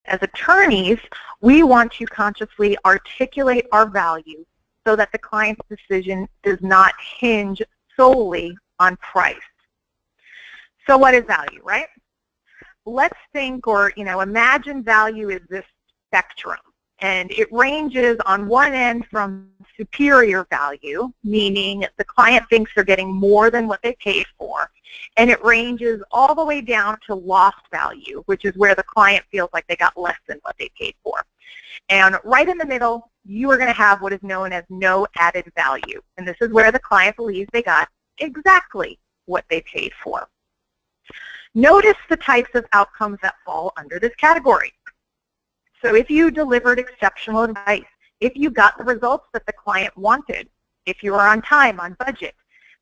As attorneys, we want to consciously articulate our value so that the client's decision does not hinge solely on price. So what is value, right? Let's think, or imagine value is this spectrum, and it ranges on one end from superior value, meaning the client thinks they're getting more than what they paid for, and it ranges all the way down to lost value, which is where the client feels like they got less than what they paid for. And right in the middle, you are going to have what is known as no added value, and this is where the client believes they got exactly what they paid for. Notice the types of outcomes that fall under this category. So if you delivered exceptional advice, if you got the results that the client wanted, if you are on time, on budget,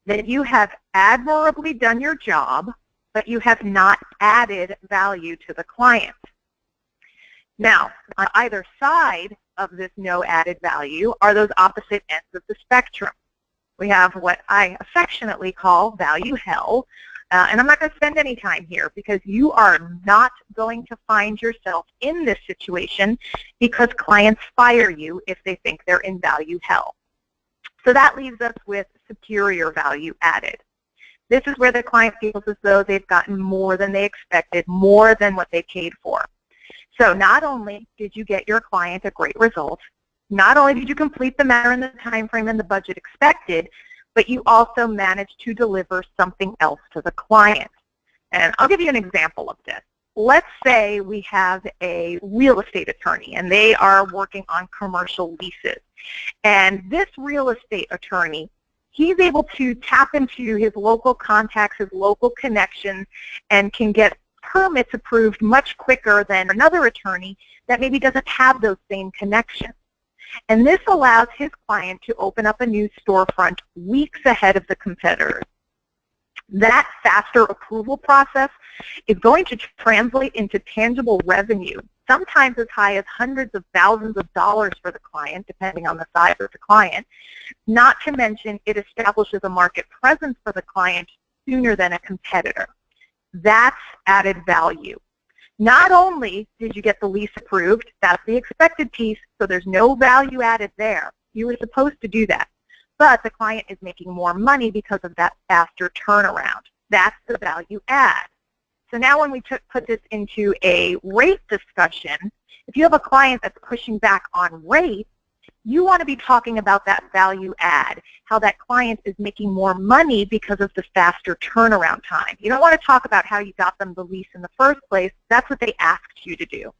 then you have admirably done your job, but you have not added value to the client. Now, on either side of this no added value are those opposite ends of the spectrum. We have what I affectionately call value hell, and I'm not going to spend any time here because you are not going to find yourself in this situation because clients fire you if they think they're in value hell. So that leaves us with superior value added. This is where the client feels as though they've gotten more than they expected, more than what they paid for. So not only did you get your client a great result, not only did you complete the matter in the time frame and the budget expected, but you also managed to deliver something else to the client. And I'll give you an example of this. Let's say we have a real estate attorney and they are working on commercial leases. And this real estate attorney, he's able to tap into his local contacts, his local connections, and can get permits approved much quicker than another attorney that maybe doesn't have those same connections. And this allows his client to open up a new storefront weeks ahead of the competitors. That faster approval process is going to translate into tangible revenue, sometimes as high as hundreds of thousands of dollars for the client, depending on the size of the client. Not to mention, it establishes a market presence for the client sooner than a competitor. That's added value. Not only did you get the lease approved, that's the expected piece, so there's no value added there. You were supposed to do that. But the client is making more money because of that faster turnaround. That's the value add. So now when we put this into a rate discussion, if you have a client that's pushing back on rate, you want to be talking about that value add, how that client is making more money because of the faster turnaround time. You don't want to talk about how you got them the lease in the first place. That's what they asked you to do.